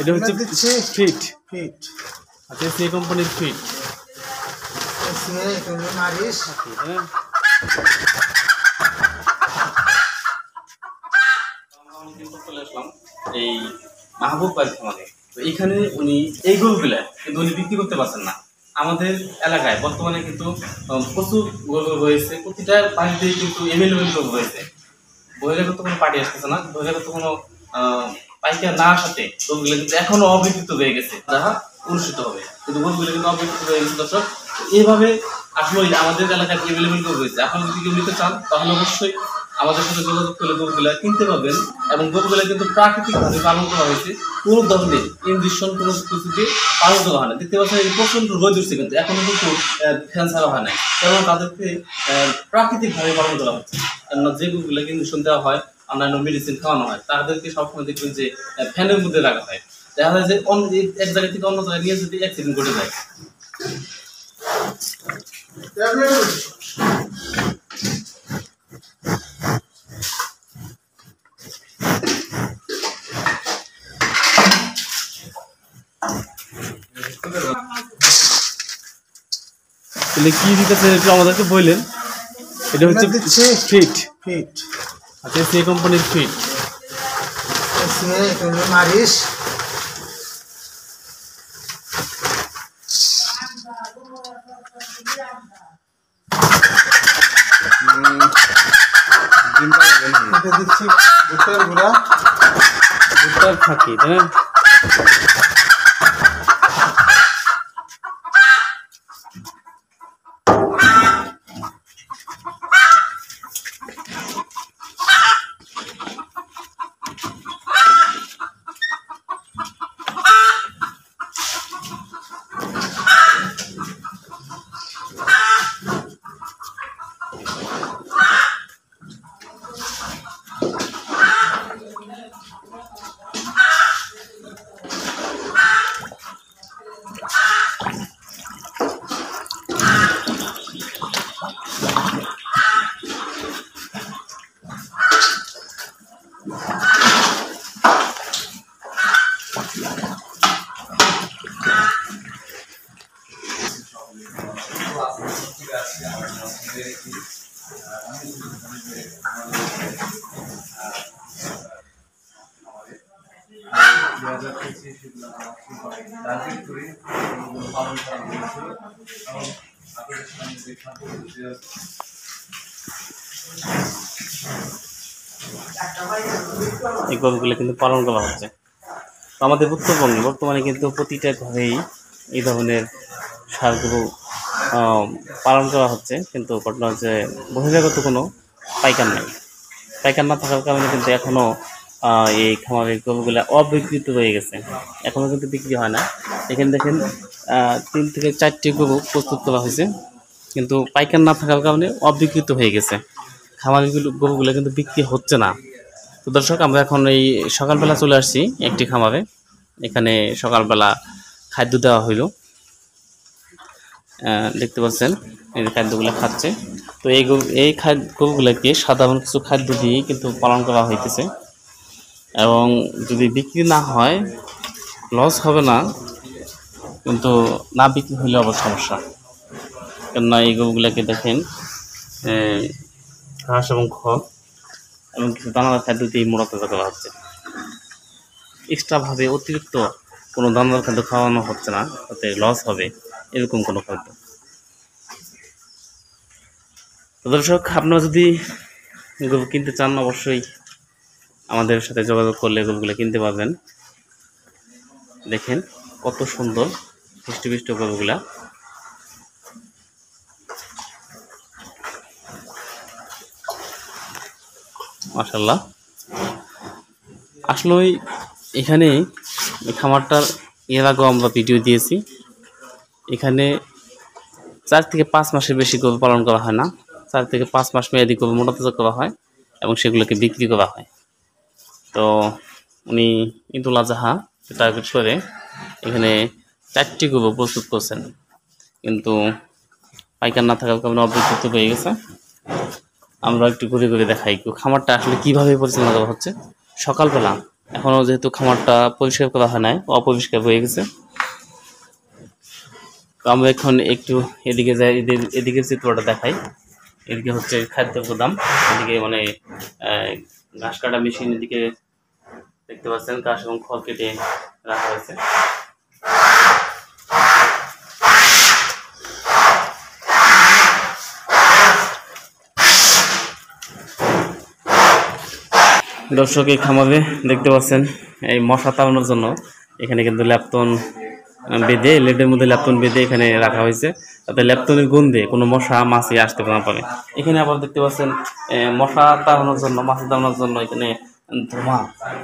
এটা হচ্ছে fit. Fit আচ্ছা, সি কোম্পানির ফিট। মারিস চলে আসলাম এই মাহবুব ভাই খামারে। তো এখানে উনি এই গরুগুলা কিন্তু উনি বিক্রি করতে পারছেন না। আমাদের এলাকায় বর্তমানে কিন্তু প্রচুর গরু রয়েছে, প্রতিটা বাড়িতেই কিন্তু এভেলেবেল গরু রয়েছে। বহিরাগত কোনো পার্টি আসতেছে না, বহিরাগত কোনো পাইকার না আসাতে গরুগুলো কিন্তু এখনো অবিকৃত হয়ে গেছে, যাহা অনুষ্ঠিত হবে, কিন্তু গরুগুলো কিন্তু অবিকৃত হয়ে গেছে। দর্শক, এইভাবে আসলে আমাদের এলাকায় এভেলেবেল গরু রয়েছে। এখন যদি কেউ নিতে চান তাহলে অবশ্যই আমাদের সাথে যোগাযোগ করলে গরুগুলা কিনতে পারবেন। এবং গরুগুলা কিন্তু প্রাকৃতিকভাবে পালন করা হয়েছে, কোনো ধরনের ইঞ্জেকশন কোনো কিছুতে পালন করা হয় না। দেখতে পাচ্ছেন এই প্রচন্ড রোদ উঠছে, কিন্তু এখনো কিন্তু ফ্যান ছাড়া হয় নাই, কারণ তাদেরকে প্রাকৃতিকভাবে পালন করা হচ্ছে। কেননা যে গরুগুলা ইঞ্জেকশন দেওয়া হয়, অন্যান্য মেডিসিন খাওয়ানো হয়, তাদেরকে সবসময় দেখবেন যে ফ্যানের মধ্যে রাখা হয়। দেখা যায় যে এক জায়গা থেকে অন্য জায়গায় নিয়ে যেতে অ্যাক্সিডেন্ট ঘটে যায়। তাহলে কি দিতেছে একটু আমাদেরকে বললেন? এটা হচ্ছে ফিট। ফিট আচ্ছা, সি কোম্পানির ফিট। মারিস দিচ্ছি ভুট্টার গুঁড়া, ভুট্টার ফাঁকি, তাই না? এই গরুগুলো কিন্তু পালন করা হচ্ছে আমাদের উত্তরবঙ্গে। বর্তমানে কিন্তু প্রতিটা ঘরেই এই ধরনের ষাঁড় গরু পালন করা হচ্ছে, কিন্তু ঘটনা হচ্ছে বহিরাগত কোনো পাইকার নেই। পাইকার না থাকার কারণে কিন্তু এখনও এই খামারের গরুগুলো অবিকৃত রয়ে গেছে, এখনও কিন্তু বিক্রি হয় না। এখানে দেখেন 3 থেকে 4টি গরু প্রস্তুত করা হয়েছে, কিন্তু পাইকার না থাকার কারণে অবিকৃত হয়ে গেছে। খামারের গরুগুলো কিন্তু বিক্রি হচ্ছে না। তো দর্শক, আমরা এখন এই সকালবেলা চলে আসছি একটি খামারে। এখানে সকালবেলা খাদ্য দেওয়া হইল, দেখতে পাচ্ছেন এই যে খাদ্যগুলো খাচ্ছে। তো এই গরুগুলোকে সাধারণ কিছু খাদ্য দিয়েই কিন্তু পালন করা হইতেছে, এবং যদি বিক্রি না হয় লস হবে না, কিন্তু না বিক্রি হইলে আবার সমস্যা। কেননা এই গরুগুলোকে দেখেন ঘাস এবং খড় এবং কিছু দানাদার খাদ্য দিয়ে মোড়াতাজা করা হচ্ছে। এক্সট্রাভাবে অতিরিক্ত কোনো দানাদার খাদ্য খাওয়ানো হচ্ছে না, তাতে লস হবে এরকম কোনো খাদ্য। তো দর্শক, আপনারা যদি গরু কিনতে চান অবশ্যই আমাদের সাথে যোগাযোগ করলে গরুগুলো কিনতে পারবেন। দেখেন কত সুন্দর হৃষ্টপুষ্ট গরুগুলা। মাশাআল্লাহ। আসলে এখানে এই খামারটার এর আগেও আমরা ভিডিও দিয়েছি। এখানে 4 থেকে 5 মাসের বেশি গরু পালন করা হয় না, 4 থেকে 5 মাস মেয়াদি গরু মোটাতাজা করা হয় এবং সেগুলোকে বিক্রি করা হয়। তো উনি ঈদুল আজহা টার্গেট করে এখানে 4টি গরু প্রস্তুত করছেন, কিন্তু পাইকার না থাকার কারণে অবিকৃত হয়ে গেছে। আমরা একটু ঘুরে ঘুরে দেখাই খামারটা আসলে কিভাবে পরিচালনা করা হচ্ছে। সকালবেলা এখনও যেহেতু খামারটা পরিষ্কার করা হয় নাই, অপরিষ্কার হয়ে গেছে। তো আমরা এখন একটু এদিকে যাই, এদিকে চিত্রটা দেখাই। এদিকে হচ্ছে খাদ্য গুদাম, এদিকে মানে ঘাস কাটা মেশিন, এদিকে দেখতে পাচ্ছেন ঘাস এবং খড় কেটে রাখা হয়েছে। দর্শক, এই খামারে দেখতে পাচ্ছেন এই মশা তাড়ানোর জন্য এখানে কিন্তু ল্যাপটন বেঁধে, লেটের মধ্যে ল্যাপটন বেঁধে এখানে রাখা হয়েছে, তাতে ল্যাপটনের গন্ধে কোনো মশা মাছি আসতে না পারে। এখানে আবার দেখতে পাচ্ছেন মশা তাড়ানোর জন্য, মাছি তাড়ানোর জন্য এখানে ধোঁয়া,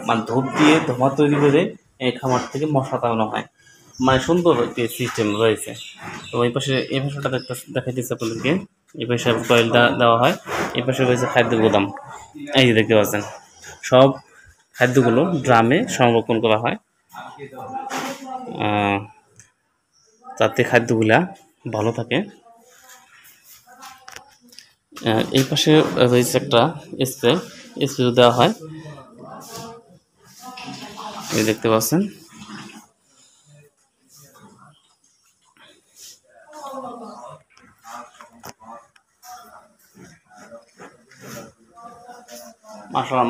মানে ধূপ দিয়ে ধোঁয়া তৈরি করে এই খামার থেকে মশা তাড়ানো হয়। মানে সুন্দর একটি সিস্টেম রয়েছে। তো এই পাশটা দেখাইতেছে আপনাদেরকে। এই পাশে কয়েল দেওয়া হয়, এই পাশে রয়েছে খাদ্য গোদাম। এই যে দেখতে পাচ্ছেন সব খাদ্যগুলো ড্রামে সংরক্ষণ করা হয়, যাতে খাদ্যগুলা ভালো থাকে। এই পাশে রয়েছে একটা স্প্রে দেওয়া হয়, এই দেখতে পাচ্ছেন।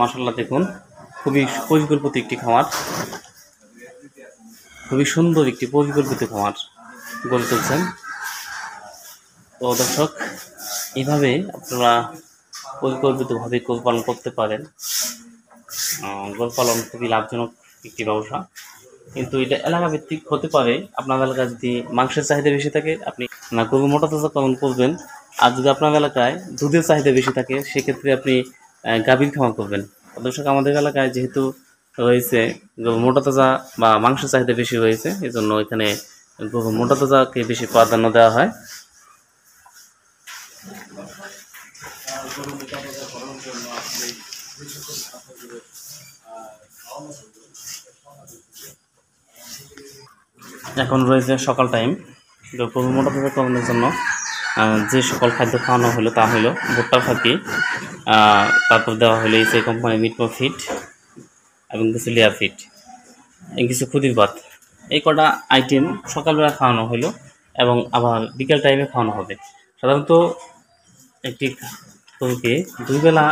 মাশাআল্লাহ দেখুন, খুবই পরিকল্পিত একটি খামার, খুবই সুন্দর একটি পরিকল্পিত খামার গড়ে তুলছেন। তো দর্শক, এইভাবে আপনারা পরিকল্পিতভাবে গরু পালন করতে পারেন। গরু পালন খুবই লাভজনক একটি ব্যবসা, কিন্তু এটা এলাকা ভিত্তিক হতে পারে। আপনার এলাকায় যদি মাংসের চাহিদা বেশি থাকে, আপনি গরু মোটা তাজাকরণ করবেন। আর যদি আপনার এলাকায় দুধের চাহিদা বেশি থাকে, সেক্ষেত্রে আপনি গাভীর খামার করবেন। দর্শক, আমাদের এলাকায় যেহেতু রয়েছে গরু মোটা তাজা বা মাংসের চাহিদা বেশি রয়েছে, এই জন্য এখানে গরু মোটা তাজাকে বেশি প্রাধান্য দেওয়া হয়। এখন রয়েছে সকাল টাইম। গরু মোটা তাজা করানোর জন্য যে সকল খাদ্য খাওয়ানো হলো তা হলো ভুট্টা ফাঁকি, তারপর দেওয়া হলো এই কোম্পানি মিটমো ফিট এবং কিছু লেয়ার ফিট, কিছু খুদির ভাত। এই কটা আইটেম সকালবেলা খাওয়ানো হলো এবং আবার বিকেল টাইমে খাওয়ানো হবে। সাধারণত একটি গরুকে 2 বেলা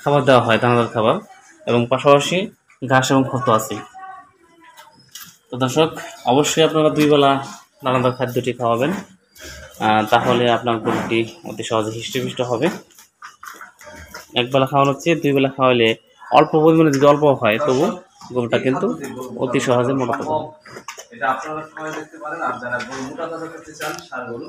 খাবার দেওয়া হয়, দানাদার খাবার, এবং পাশাপাশি ঘাস এবং খড় তো আছেই। তো দর্শক, অবশ্যই আপনারা 2 বেলা দানাদার খাদ্যটি খাওয়াবেন, তাহলে আপনার গরুটি অতি সহজে হৃষ্টপুষ্ট হবে। 1 বেলা খাওয়ানোর চেয়ে 2 বেলা খাওয়ালে অল্প পরিমাণে যদি অল্প হয়, তবু গরুটা কিন্তু অতি সহজে মোটা হবে। এটা আপনারা সবাই দেখতে পারেন। আর যারা গরু মোটা তাজা করতে চান, ষাঁড় গরু